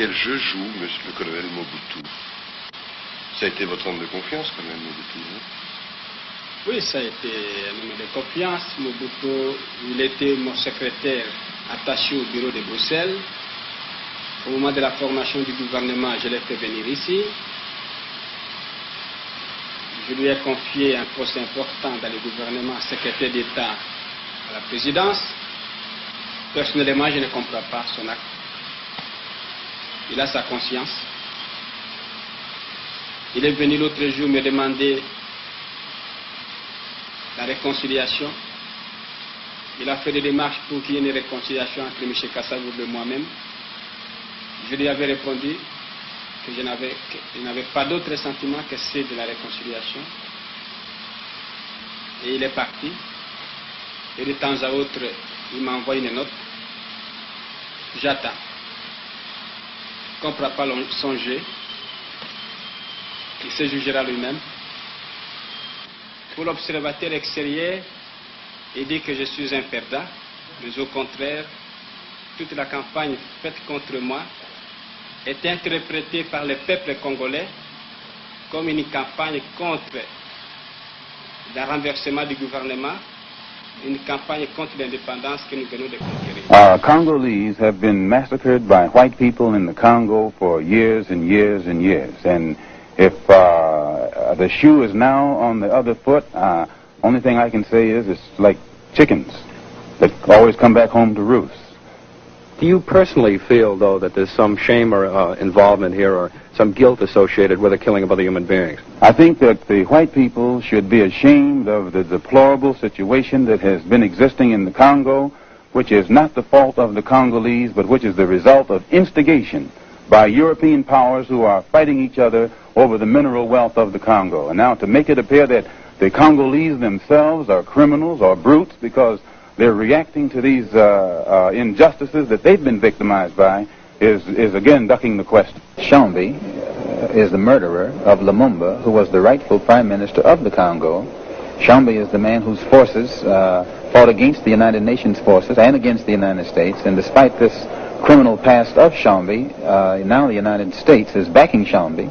quel jeu joue monsieur le colonel Mobutu? Ça a été votre homme de confiance quand même, Mobutu, non? Oui, ça a été un homme de confiance. Mobutu, il était mon secrétaire attaché au bureau de Bruxelles. Au moment de la formation du gouvernement, je l'ai fait venir ici. Je lui ai confié un poste important dans le gouvernement, secrétaire d'État à la présidence. Personnellement, je ne comprends pas son acte. Il a sa conscience. Il est venu l'autre jour me demander la réconciliation. Il a fait des démarches pour qu'il y ait une réconciliation entre M. Kasavubu et moi-même. Je lui avais répondu que je n'avais pas d'autre sentiment que celui de la réconciliation. Et il est parti. Et de temps à autre, il m'envoie une note. J'attends. Je ne comprends pas son jeu. Il se jugera lui-même. Pour l'observateur extérieur, il dit que je suis un perdant. Mais au contraire, toute la campagne faite contre moi est interprétée par le peuple congolais comme une campagne contre le renversement du gouvernement, une campagne contre l'indépendance que nous venons de conquérir. Congolese have been massacred by white people in the Congo for years and years and years. And if the shoe is now on the other foot, only thing I can say is it's like chickens that always come back home to roost. Do you personally feel, though, that there's some shame or involvement here or some guilt associated with the killing of other human beings? I think that the white people should be ashamed of the deplorable situation that has been existing in the Congo, which is not the fault of the Congolese, but which is the result of instigation by European powers who are fighting each other over the mineral wealth of the Congo. And now to make it appear that the Congolese themselves are criminals or brutes because they're reacting to these injustices that they've been victimized by is again ducking the question. Shambi is the murderer of Lumumba, who was the rightful prime minister of the Congo. Shambi is the man whose forces fought against the United Nations forces and against the United States, and despite this criminal past of Shambi, now the United States is backing Shambi,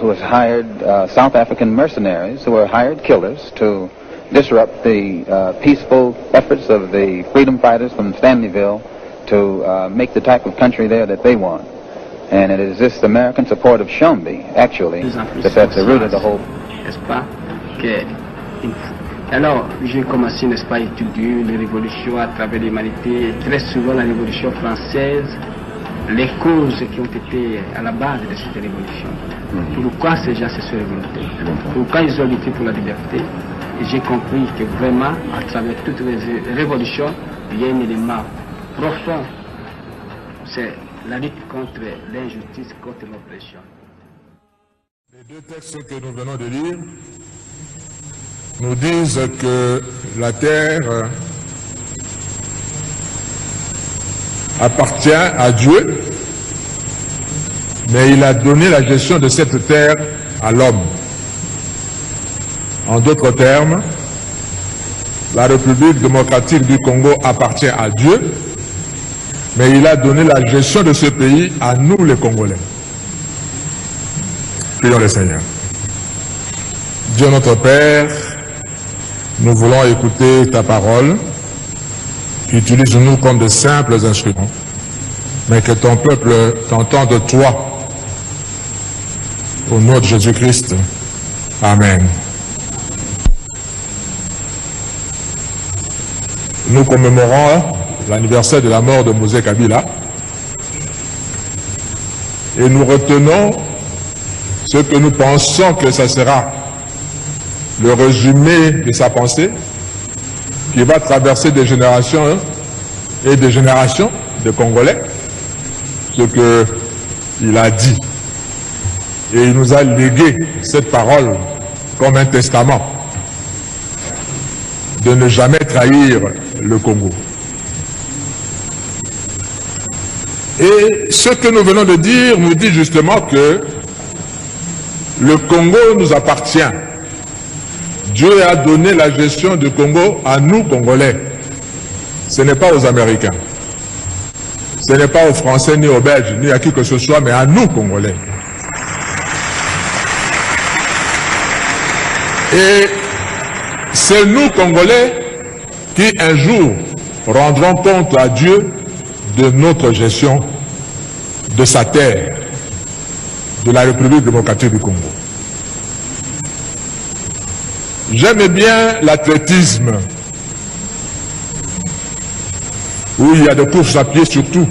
who has hired South African mercenaries who are hired killers to disrupt the peaceful efforts of the freedom fighters from Stanleyville to make the type of country there that they want. And it is this American support of Shambi, actually, that's at the root of the whole. N'est-ce pas? Alors, j'ai commencé, n'est-ce pas, à étudier les révolutions à travers l'humanité, très souvent la révolution française, les causes qui ont été à la base de cette révolution. Pourquoi ces gens se sont révoltés? Pourquoi ils ont lutté pour la liberté? Et j'ai compris que vraiment, à travers toutes les révolutions, il y a un élément profond. C'est la lutte contre l'injustice, contre l'oppression. Les deux textes que nous venons de lire nous disent que la terre appartient à Dieu, mais il a donné la gestion de cette terre à l'homme. En d'autres termes, la République démocratique du Congo appartient à Dieu, mais il a donné la gestion de ce pays à nous les Congolais. Prions le Seigneur. Dieu notre Père, nous voulons écouter ta parole. Utilise-nous comme de simples instruments, mais que ton peuple t'entende toi. Au nom de Jésus-Christ. Amen. Nous commémorons l'anniversaire de la mort de Mosé Kabila et nous retenons ce que nous pensons que ça sera le résumé de sa pensée qui va traverser des générations et des générations de Congolais, ce qu'il a dit. Et il nous a légué cette parole comme un testament de ne jamais trahir le Congo. Et ce que nous venons de dire nous dit justement que le Congo nous appartient. Dieu a donné la gestion du Congo à nous, Congolais. Ce n'est pas aux Américains. Ce n'est pas aux Français, ni aux Belges, ni à qui que ce soit, mais à nous, Congolais. Et c'est nous, Congolais, qui un jour rendrons compte à Dieu de notre gestion de sa terre, de la République démocratique du Congo. J'aime bien l'athlétisme, où il y a des courses à pied surtout.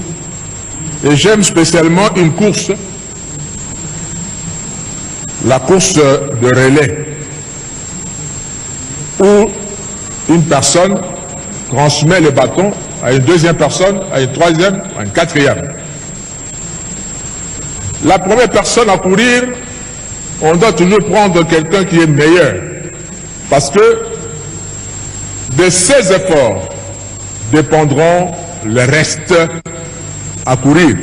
Et j'aime spécialement une course, la course de relais, où une personne transmet le bâton à une deuxième personne, à une troisième, à une quatrième. La première personne à courir, on doit toujours prendre quelqu'un qui est meilleur. Parce que de ses efforts dépendront le reste à courir.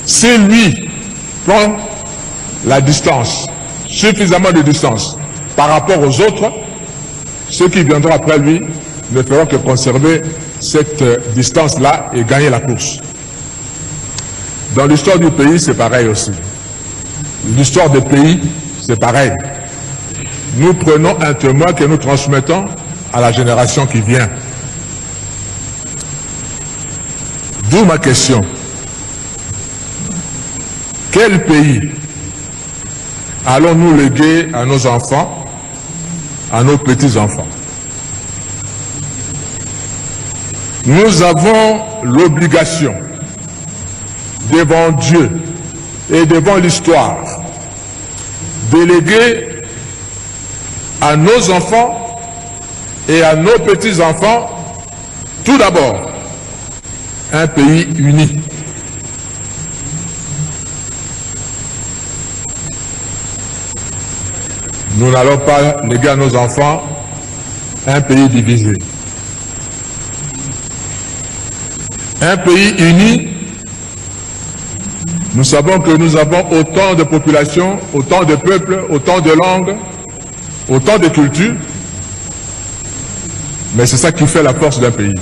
Si lui prend la distance, suffisamment de distance par rapport aux autres, ceux qui viendront après lui ne feront que conserver cette distance-là et gagner la course. Dans l'histoire du pays, c'est pareil aussi. L'histoire des pays, c'est pareil. Nous prenons un témoin que nous transmettons à la génération qui vient. D'où ma question. Quel pays allons-nous léguer à nos enfants, à nos petits-enfants? Nous avons l'obligation devant Dieu et devant l'histoire de léguer à nos enfants et à nos petits-enfants, tout d'abord, un pays uni. Nous n'allons pas léguer à nos enfants un pays divisé. Un pays uni, nous savons que nous avons autant de populations, autant de peuples, autant de langues, autant de cultures, mais c'est ça qui fait la force d'un pays.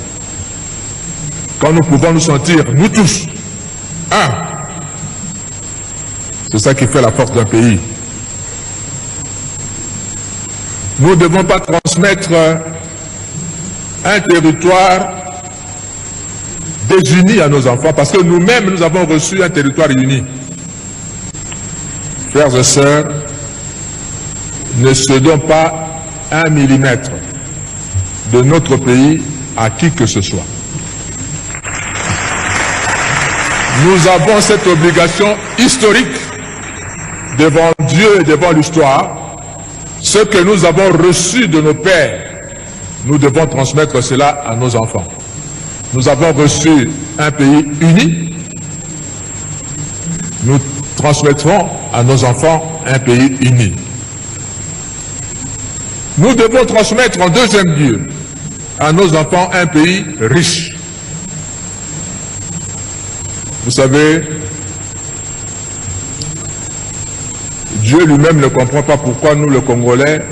Quand nous pouvons nous sentir, nous tous, un, c'est ça qui fait la force d'un pays. Nous ne devons pas transmettre un territoire désuni à nos enfants, parce que nous-mêmes, nous avons reçu un territoire uni. Frères et sœurs, ne cédons pas 1 millimètre de notre pays à qui que ce soit. Nous avons cette obligation historique devant Dieu et devant l'histoire. Ce que nous avons reçu de nos pères, nous devons transmettre cela à nos enfants. Nous avons reçu un pays uni. Nous transmettrons à nos enfants un pays uni. Nous devons transmettre en deuxième lieu à nos enfants un pays riche. Vous savez, Dieu lui-même ne comprend pas pourquoi nous, les Congolais,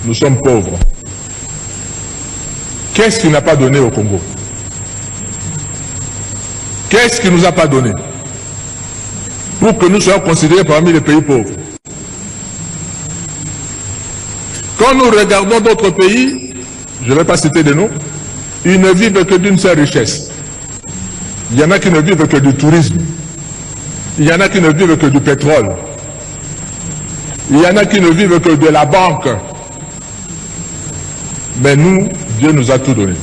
nous sommes pauvres. Qu'est-ce qu'il n'a pas donné au Congo? Qu'est-ce qu'il ne nous a pas donné pour que nous soyons considérés parmi les pays pauvres? Quand nous regardons d'autres pays, je ne vais pas citer de noms, ils ne vivent que d'une seule richesse. Il y en a qui ne vivent que du tourisme. Il y en a qui ne vivent que du pétrole. Il y en a qui ne vivent que de la banque. Mais nous, Dieu nous a tout donné.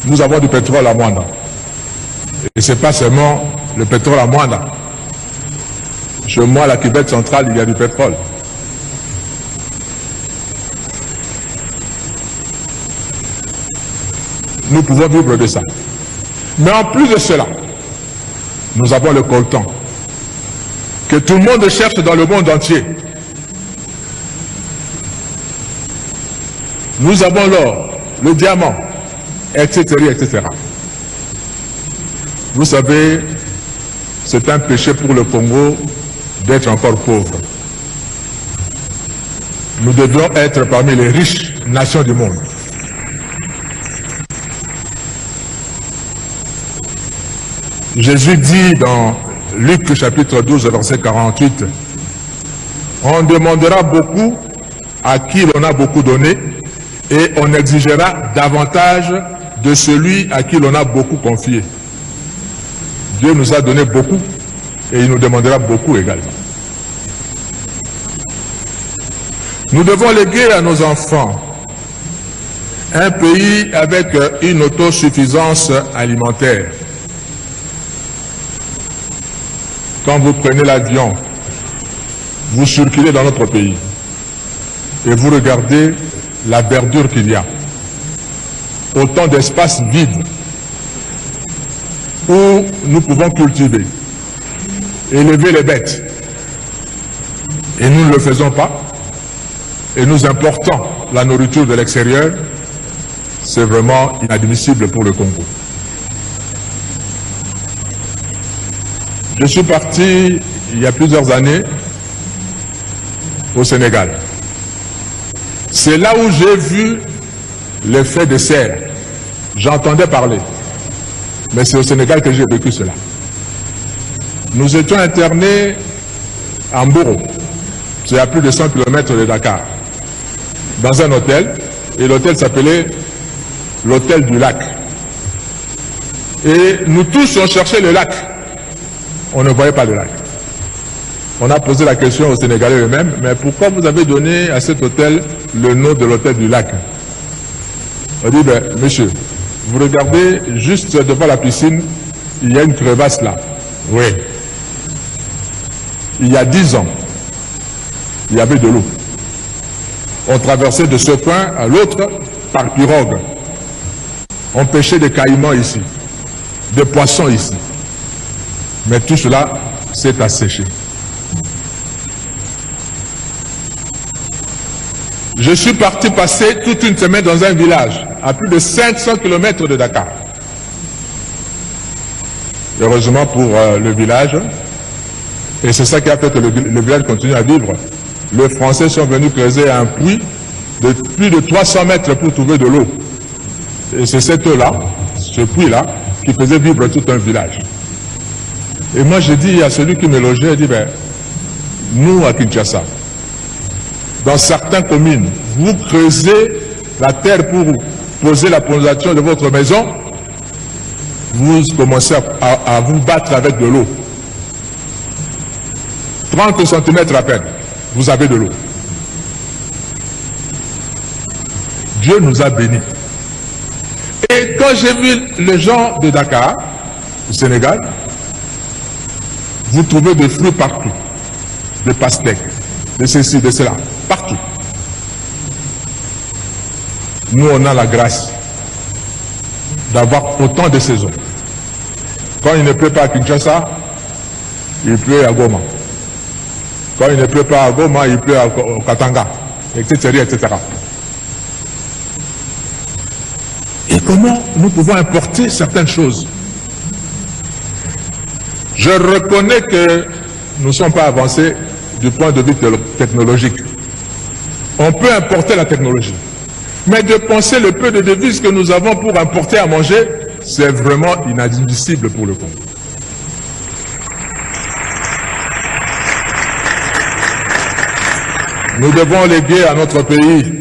Nous avons du pétrole à Mwanda. Et ce n'est pas seulement le pétrole à Mwanda. Chez moi, à la Québec centrale, il y a du pétrole. Nous pouvons vivre de ça. Mais en plus de cela, nous avons le coltan, que tout le monde cherche dans le monde entier. Nous avons l'or, le diamant, etc., etc. Vous savez, c'est un péché pour le Congo d'être encore pauvre. Nous devions être parmi les riches nations du monde. Jésus dit dans Luc chapitre 12, verset 48, « On demandera beaucoup à qui l'on a beaucoup donné, et on exigera davantage de celui à qui l'on a beaucoup confié. » Dieu nous a donné beaucoup, et il nous demandera beaucoup également. Nous devons léguer à nos enfants un pays avec une autosuffisance alimentaire. Quand vous prenez l'avion, vous circulez dans notre pays et vous regardez la verdure qu'il y a. Autant d'espaces vides où nous pouvons cultiver, élever les bêtes. Et nous ne le faisons pas. Et nous importons la nourriture de l'extérieur. C'est vraiment inadmissible pour le Congo. Je suis parti il y a plusieurs années au Sénégal. C'est là où j'ai vu l'effet de serre. J'entendais parler. Mais c'est au Sénégal que j'ai vécu cela. Nous étions internés à Mboro. C'est à plus de 100 km de Dakar. Dans un hôtel. Et l'hôtel s'appelait l'hôtel du lac. Et nous tous on cherchait le lac. On ne voyait pas le lac. On a posé la question aux Sénégalais eux-mêmes, mais pourquoi vous avez donné à cet hôtel le nom de l'hôtel du lac? On dit, ben, monsieur, vous regardez juste devant la piscine, il y a une crevasse là. Oui. Il y a 10 ans, il y avait de l'eau. On traversait de ce point à l'autre par pirogue. On pêchait des caïmans ici, des poissons ici. Mais tout cela s'est asséché. Je suis parti passer toute une semaine dans un village, à plus de 500 km de Dakar. Heureusement pour le village, et c'est ça qui a fait que le village continue à vivre. Les Français sont venus creuser un puits de plus de 300 mètres pour trouver de l'eau. Et c'est cette eau-là, ce puits-là, qui faisait vivre tout un village. Et moi j'ai dit à celui qui me logeait, j'ai dit, ben, nous à Kinshasa, dans certaines communes, vous creusez la terre pour poser la fondation de votre maison, vous commencez à vous battre avec de l'eau. 30 cm à peine, vous avez de l'eau. Dieu nous a bénis. Et quand j'ai vu les gens de Dakar, au Sénégal, vous trouvez des fruits partout, des pastèques, de ceci, de cela, partout. Nous, on a la grâce d'avoir autant de saisons. Quand il ne pleut pas à Kinshasa, il pleut à Goma. Quand il ne pleut pas à Goma, il pleut au Katanga, etc., etc. Et comment nous pouvons importer certaines choses? Je reconnais que nous ne sommes pas avancés du point de vue technologique. On peut importer la technologie. Mais de penser le peu de devises que nous avons pour importer à manger, c'est vraiment inadmissible pour le Congo. Nous devons léguer à notre pays,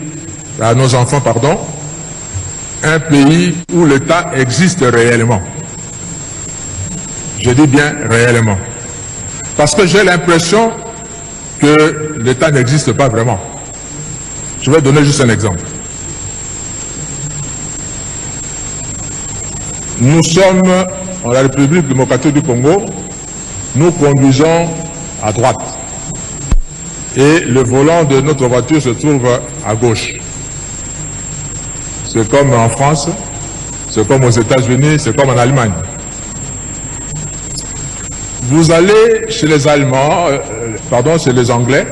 à nos enfants, pardon, un pays où l'État existe réellement. Je dis bien réellement. Parce que j'ai l'impression que l'État n'existe pas vraiment. Je vais donner juste un exemple. Nous sommes en la République démocratique du Congo, nous conduisons à droite. Et le volant de notre voiture se trouve à gauche. C'est comme en France, c'est comme aux États-Unis, c'est comme en Allemagne. Vous allez chez les Allemands, chez les Anglais,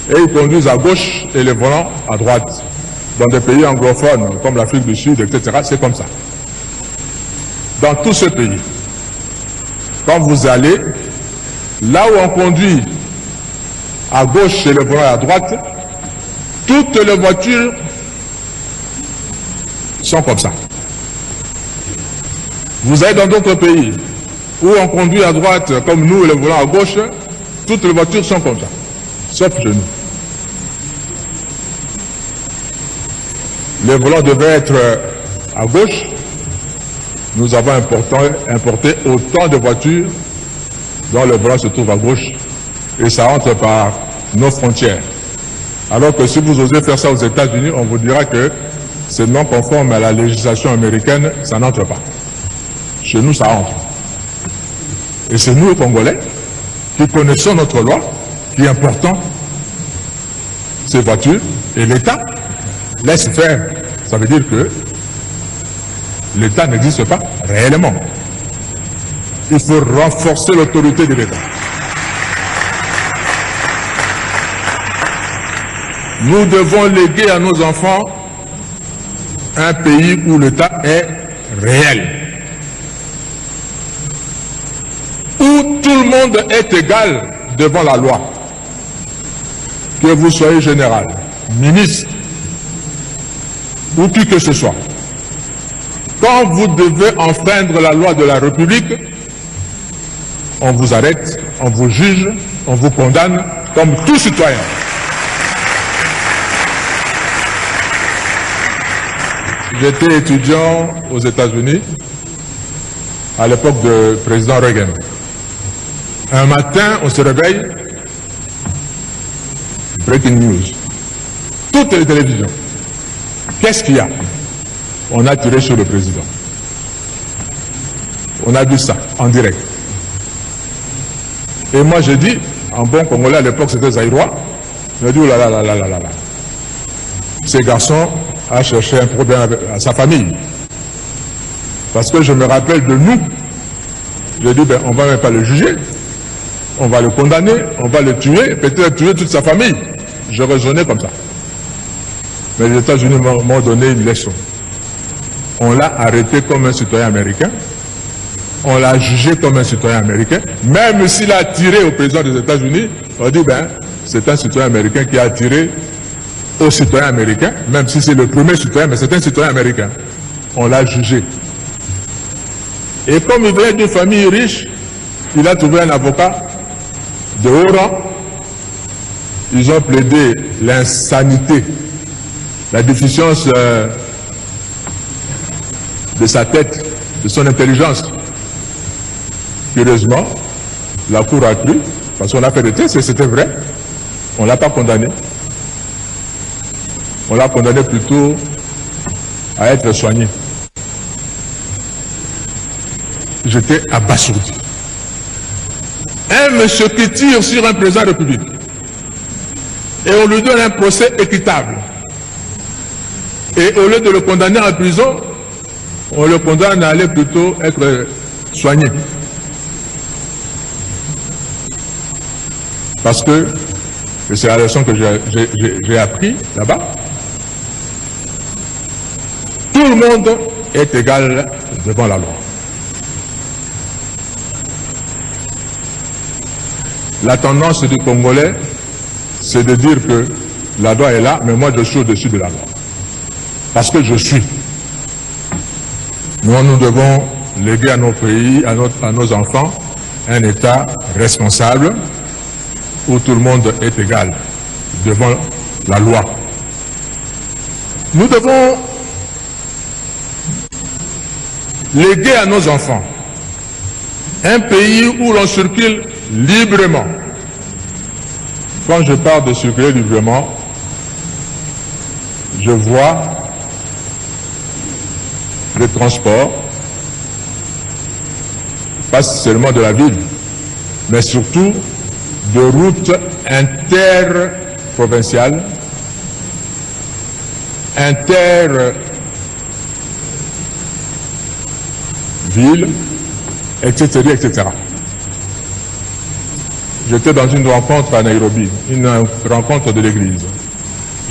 et ils conduisent à gauche et le volant à droite. Dans des pays anglophones, comme l'Afrique du Sud, etc., c'est comme ça. Dans tout ce pays, quand vous allez, là où on conduit à gauche et le volant à droite, toutes les voitures sont comme ça. Vous allez dans d'autres pays, où on conduit à droite comme nous et le volant à gauche, toutes les voitures sont comme ça, sauf chez nous. Les volants devaient être à gauche. Nous avons importé autant de voitures dont le volant se trouve à gauche et ça entre par nos frontières. Alors que si vous osez faire ça aux États-Unis, on vous dira que c'est non conforme à la législation américaine, ça n'entre pas. Chez nous, ça entre. Et c'est nous, les Congolais, qui connaissons notre loi, qui importons ces voitures, et l'État laisse faire. Ça veut dire que l'État n'existe pas réellement. Il faut renforcer l'autorité de l'État. Nous devons léguer à nos enfants un pays où l'État est réel. Où tout le monde est égal devant la loi. Que vous soyez général, ministre, ou qui que ce soit. Quand vous devez enfreindre la loi de la République, on vous arrête, on vous juge, on vous condamne comme tout citoyen. J'étais étudiant aux États-Unis à l'époque du président Reagan. Un matin, on se réveille, breaking news. Toutes les télévisions. Qu'est-ce qu'il y a? On a tiré sur le président. On a vu ça en direct. Et moi j'ai dit, en bon congolais à l'époque c'était Zaïrois, j'ai dit, oh là là là là là là là. Ces garçons a cherché un problème à sa famille. Parce que je me rappelle de nous. J'ai dit, ben on va même pas le juger. On va le condamner, on va le tuer, peut-être tuer toute sa famille. Je raisonnais comme ça. Mais les États-Unis m'ont donné une leçon. On l'a arrêté comme un citoyen américain. On l'a jugé comme un citoyen américain. Même s'il a tiré au président des États-Unis, on dit, ben, c'est un citoyen américain qui a tiré au citoyen américain, même si c'est le premier citoyen, mais c'est un citoyen américain. On l'a jugé. Et comme il venait d'une famille riche, il a trouvé un avocat de haut rang. Ils ont plaidé l'insanité, la déficience de sa tête, de son intelligence. Curieusement, la Cour a cru, parce qu'on a fait des tests et c'était vrai, on ne l'a pas condamné. On l'a condamné plutôt à être soigné. J'étais abasourdi. Un monsieur qui tire sur un président de la République et on lui donne un procès équitable. Et au lieu de le condamner en prison, on le condamne à aller plutôt être soigné. Parce que, et c'est la leçon que j'ai appris là-bas, tout le monde est égal devant la loi. La tendance du Congolais, c'est de dire que la loi est là, mais moi je suis au-dessus de la loi. Parce que je suis. Nous devons léguer à nos pays, à nos enfants, un État responsable, où tout le monde est égal devant la loi. Nous devons léguer à nos enfants un pays où l'on circule librement. Quand je parle de circuler librement, je vois le transport, pas seulement de la ville, mais surtout de routes interprovinciales, intervilles, etc., etc. J'étais dans une rencontre à Nairobi, une rencontre de l'église.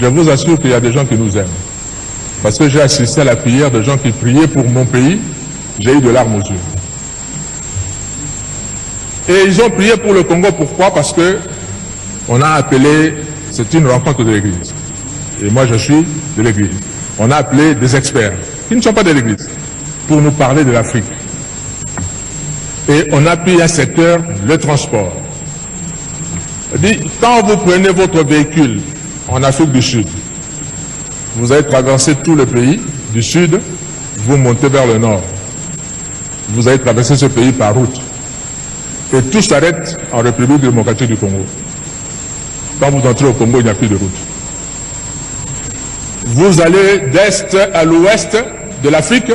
Je vous assure qu'il y a des gens qui nous aiment. Parce que j'ai assisté à la prière de gens qui priaient pour mon pays, j'ai eu de larmes aux yeux. Et ils ont prié pour le Congo, pourquoi? Parce que on a appelé, c'est une rencontre de l'église. Et moi je suis de l'église. On a appelé des experts, qui ne sont pas de l'église, pour nous parler de l'Afrique. et on appuie un secteur, le transport. Quand vous prenez votre véhicule en Afrique du Sud, vous allez traverser tout le pays du Sud, vous montez vers le nord. Vous allez traverser ce pays par route. Et tout s'arrête en République démocratique du Congo. Quand vous entrez au Congo, il n'y a plus de route. Vous allez d'est à l'ouest de l'Afrique,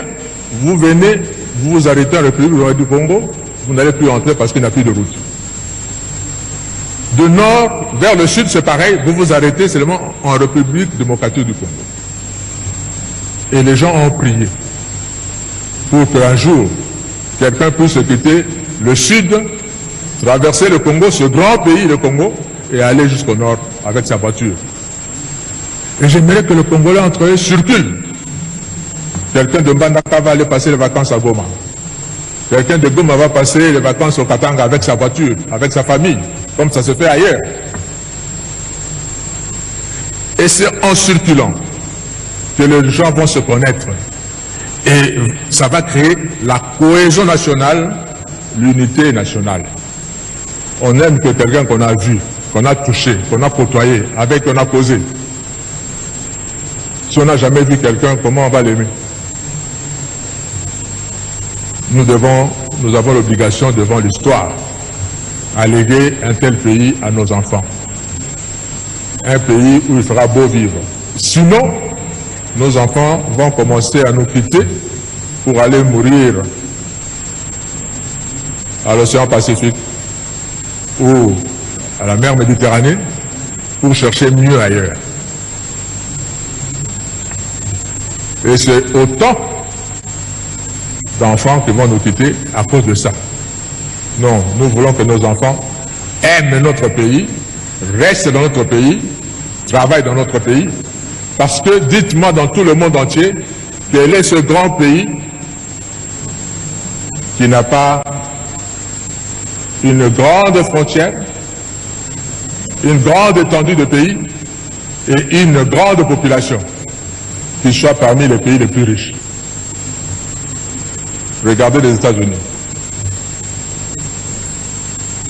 vous venez, vous vous arrêtez en République démocratique du Congo, vous n'allez plus entrer parce qu'il n'y a plus de route. De nord vers le sud, c'est pareil, vous vous arrêtez seulement en République démocratique du Congo. Et les gens ont prié pour qu'un jour, quelqu'un puisse quitter le sud, traverser le Congo, ce grand pays, le Congo, et aller jusqu'au nord avec sa voiture. Et j'aimerais que le Congolais entre eux circule. Quelqu'un de Mbandaka va aller passer les vacances à Goma. Quelqu'un de Goma va passer les vacances au Katanga avec sa voiture, avec sa famille, comme ça se fait ailleurs. Et c'est en circulant que les gens vont se connaître. Et ça va créer la cohésion nationale, l'unité nationale. On aime que quelqu'un qu'on a vu, qu'on a touché, qu'on a côtoyé, avec qu'on a causé. Si on n'a jamais vu quelqu'un, comment on va l'aimer? Nous avons l'obligation devant l'histoire à léguer un tel pays à nos enfants. Un pays où il fera beau vivre. Sinon, nos enfants vont commencer à nous quitter pour aller mourir à l'océan Pacifique ou à la mer Méditerranée pour chercher mieux ailleurs. Et c'est autant d'enfants qui vont nous quitter à cause de ça. Non, nous voulons que nos enfants aiment notre pays, restent dans notre pays, travaillent dans notre pays, parce que dites-moi dans tout le monde entier, quel est ce grand pays qui n'a pas une grande frontière, une grande étendue de pays et une grande population qui soit parmi les pays les plus riches. Regardez les États-Unis.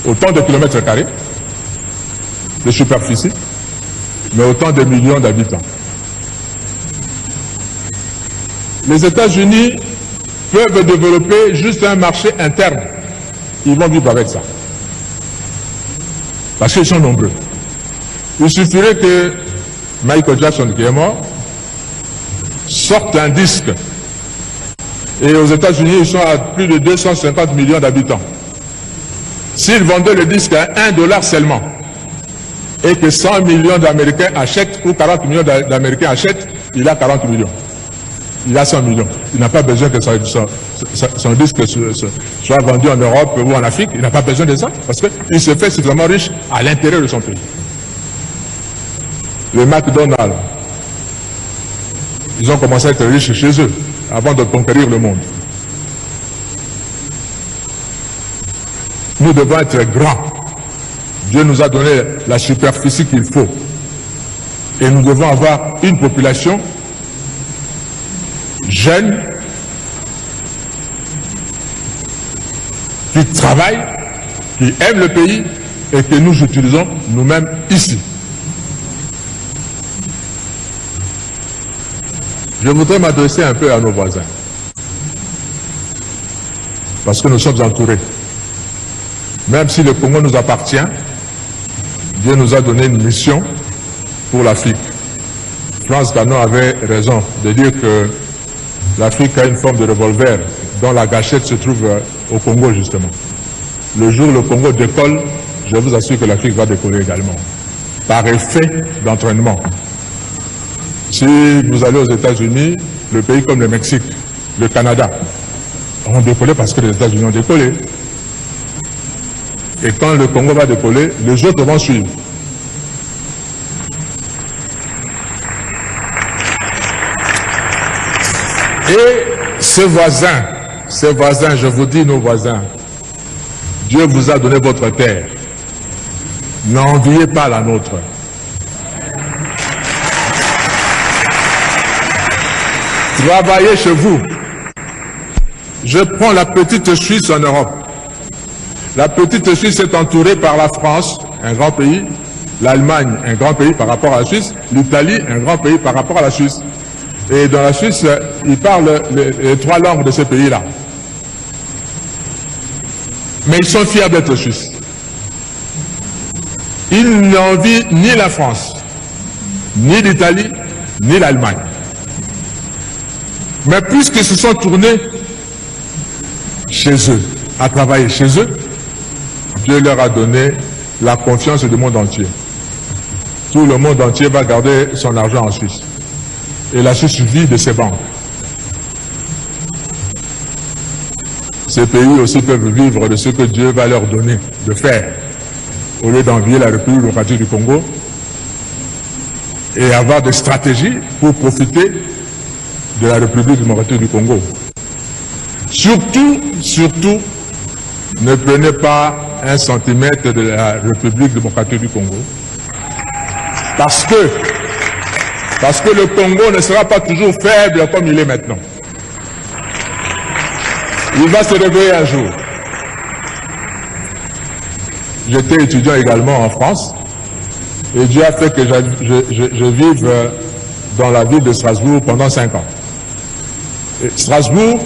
Autant de kilomètres carrés de superficie, mais autant de millions d'habitants. Les États-Unis peuvent développer juste un marché interne. Ils vont vivre avec ça. Parce qu'ils sont nombreux. Il suffirait que Michael Jackson, qui est mort, sorte un disque. Et aux États-Unis, ils sont à plus de 250 millions d'habitants. S'ils vendaient le disque à $1 seulement, et que 100 millions d'Américains achètent, ou 40 millions d'Américains achètent, il a 40 millions. Il a 100 millions. Il n'a pas besoin que son disque soit vendu en Europe ou en Afrique. Il n'a pas besoin de ça, parce qu'il se fait suffisamment riche à l'intérieur de son pays. Les McDonald's, ils ont commencé à être riches chez eux, avant de conquérir le monde. Nous devons être grands. Dieu nous a donné la superficie qu'il faut. Et nous devons avoir une population jeune, qui travaille, qui aime le pays et que nous utilisons nous-mêmes ici. Je voudrais m'adresser un peu à nos voisins, parce que nous sommes entourés. Même si le Congo nous appartient, Dieu nous a donné une mission pour l'Afrique. France Fanon avait raison de dire que l'Afrique a une forme de revolver dont la gâchette se trouve au Congo justement. Le jour où le Congo décolle, je vous assure que l'Afrique va décoller également, par effet d'entraînement. Si vous allez aux États-Unis, le pays comme le Mexique, le Canada, ont décollé parce que les États-Unis ont décollé. Et quand le Congo va décoller, les autres vont suivre. Et ces voisins, je vous dis nos voisins, Dieu vous a donné votre terre. N'enviez pas la nôtre. Travaillez chez vous. Je prends la petite Suisse en Europe. La petite Suisse est entourée par la France, un grand pays, l'Allemagne, un grand pays par rapport à la Suisse, l'Italie, un grand pays par rapport à la Suisse. Et dans la Suisse, ils parlent les 3 langues de ce pays-là. Mais ils sont fiers d'être Suisses. Ils n'envient ni la France, ni l'Italie, ni l'Allemagne. Mais puisqu'ils se sont tournés chez eux, à travailler chez eux, Dieu leur a donné la confiance du monde entier. Tout le monde entier va garder son argent en Suisse. Et la Suisse vit de ses banques. Ces pays aussi peuvent vivre de ce que Dieu va leur donner de faire, au lieu d'envier la République démocratique du Congo et avoir des stratégies pour profiter de la République démocratique du Congo. Surtout, ne prenez pas 1 centimètre de la République démocratique du Congo. Parce que le Congo ne sera pas toujours faible comme il est maintenant. Il va se réveiller un jour. J'étais étudiant également en France et Dieu a fait que je vive dans la ville de Strasbourg pendant 5 ans. Et Strasbourg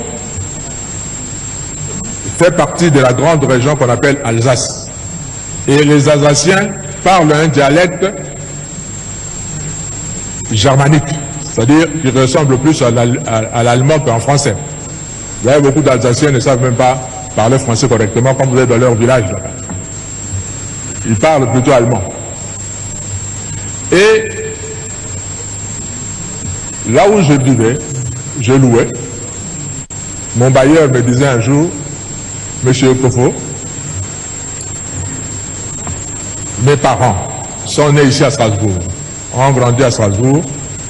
fait partie de la grande région qu'on appelle Alsace. Et les Alsaciens parlent un dialecte germanique, c'est-à-dire qui ressemble plus à l'allemand qu'en français. Vous avez beaucoup d'Alsaciens qui ne savent même pas parler français correctement, comme vous êtes dans leur village là-bas. Ils parlent plutôt allemand. Et là où je vivais, je louais. Mon bailleur me disait un jour, Monsieur Kofo, mes parents sont nés ici à Strasbourg, ont grandi à Strasbourg.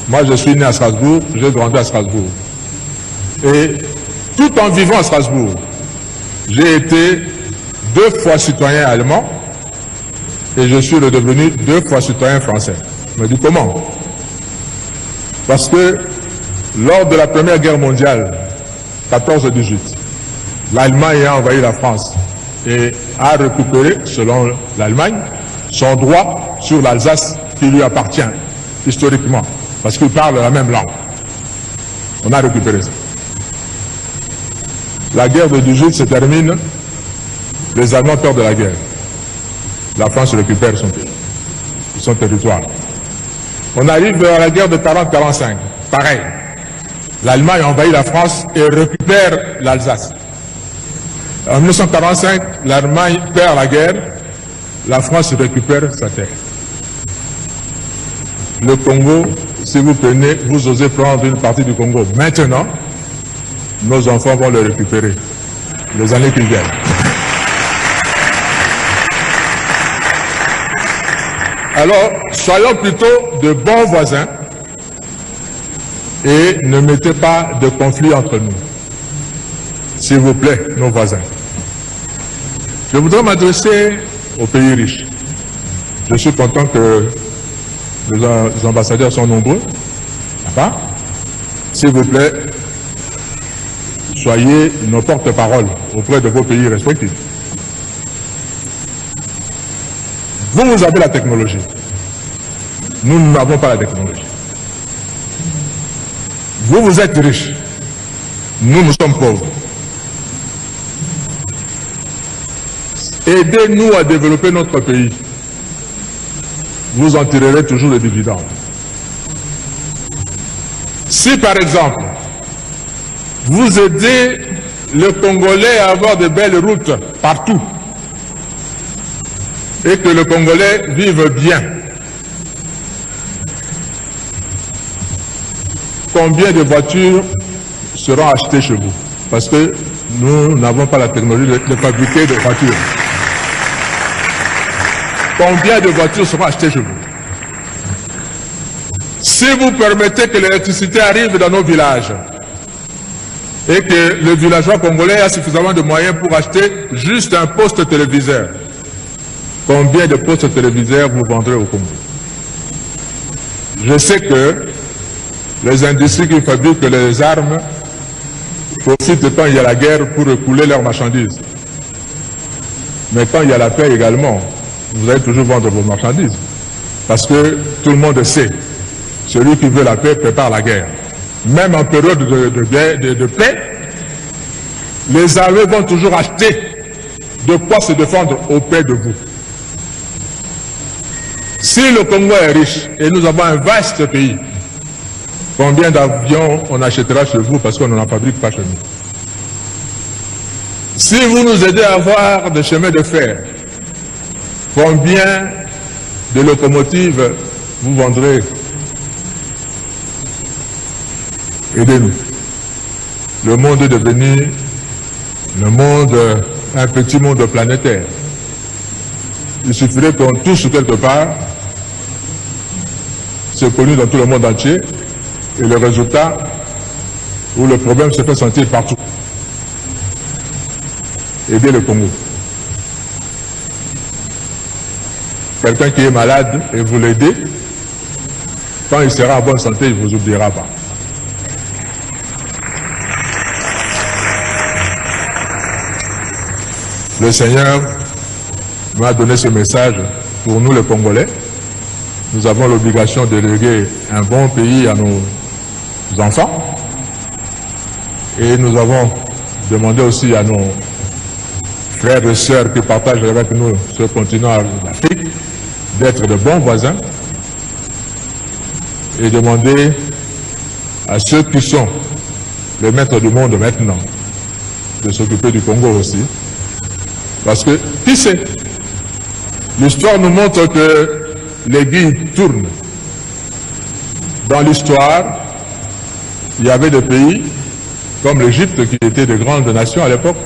Moi, je suis né à Strasbourg, j'ai grandi à Strasbourg. Et tout en vivant à Strasbourg, j'ai été 2 fois citoyen allemand et je suis redevenu 2 fois citoyen français. Je me dis comment? Parce que lors de la Première Guerre mondiale, 14-18, l'Allemagne a envahi la France et a récupéré, selon l'Allemagne, son droit sur l'Alsace qui lui appartient historiquement, parce qu'il parle la même langue. On a récupéré ça. La guerre de 18 se termine, les Allemands perdent la guerre. La France récupère son territoire. On arrive à la guerre de 40-45, pareil. L'Allemagne envahit la France et récupère l'Alsace. En 1945, l'Allemagne perd la guerre, la France récupère sa terre. Le Congo, si vous prenez, vous osez prendre une partie du Congo maintenant, nos enfants vont le récupérer les années qui viennent. Alors, soyons plutôt de bons voisins et ne mettez pas de conflit entre nous. S'il vous plaît, nos voisins. Je voudrais m'adresser aux pays riches. Je suis content que les ambassadeurs sont nombreux. Là-bas. S'il vous plaît, soyez nos porte-parole auprès de vos pays respectifs. Vous avez la technologie. Nous n'avons pas la technologie. Vous êtes riches. Nous sommes pauvres. Aidez-nous à développer notre pays. Vous en tirerez toujours les dividendes. Si par exemple, vous aidez le Congolais à avoir de belles routes partout, et que le Congolais vive bien, combien de voitures seront achetées chez vous? Parce que nous n'avons pas la technologie de fabriquer des voitures. Combien de voitures seront achetées chez vous? Si vous permettez que l'électricité arrive dans nos villages et que le villageois congolais a suffisamment de moyens pour acheter juste un poste téléviseur, combien de postes téléviseurs vous vendrez au Congo? Je sais que les industries qui fabriquent les armes profitent quand il y a la guerre pour écouler leurs marchandises. Mais quand il y a la paix également, vous allez toujours vendre vos marchandises. Parce que tout le monde sait, celui qui veut la paix prépare la guerre. Même en période de paix, les armées vont toujours acheter de quoi se défendre auprès de vous. Si le Congo est riche et nous avons un vaste pays, combien d'avions on achètera chez vous parce qu'on n'en fabrique pas chez nous? Si vous nous aidez à avoir des chemins de fer, combien de locomotives vous vendrez? Aidez-nous. Le monde est devenu un petit monde planétaire. Il suffirait qu'on touche quelque part, c'est connu dans tout le monde entier, et le résultat, où le problème se fait sentir partout. Aidez le Congo. Quelqu'un qui est malade et vous l'aidez, quand il sera en bonne santé, il ne vous oubliera pas. Le Seigneur m'a donné ce message pour nous les Congolais. Nous avons l'obligation de léguer un bon pays à nos enfants. Et nous avons demandé aussi à nos frères et sœurs qui partagent avec nous ce continent d'Afrique d'être de bons voisins et demander à ceux qui sont les maîtres du monde maintenant de s'occuper du Congo aussi. Parce que, qui sait, l'histoire nous montre que l'aiguille tourne. Dans l'histoire, il y avait des pays comme l'Égypte qui étaient de grandes nations à l'époque,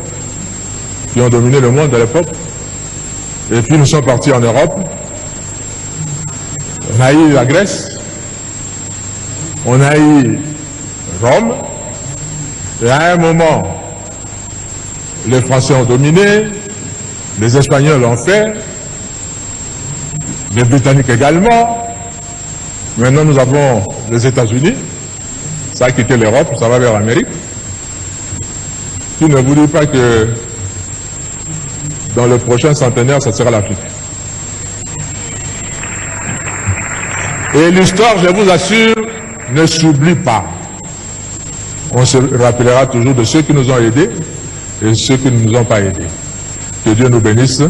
qui ont dominé le monde à l'époque. Et puis nous sommes partis en Europe. On a eu la Grèce, on a eu Rome, et à un moment, les Français ont dominé, les Espagnols l'ont fait, les Britanniques également. Maintenant, nous avons les États-Unis. Ça a quitté l'Europe, ça va vers l'Amérique. Qui ne vous dit pas que dans le prochain centenaire, ça sera l'Afrique. Et l'histoire, je vous assure, ne s'oublie pas. On se rappellera toujours de ceux qui nous ont aidés et ceux qui ne nous ont pas aidés. Que Dieu nous bénisse.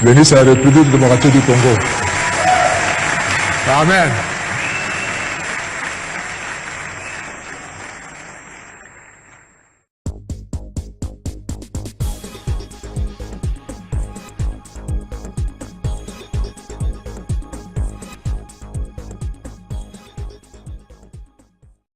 Bénisse la République démocratique du Congo. Amen.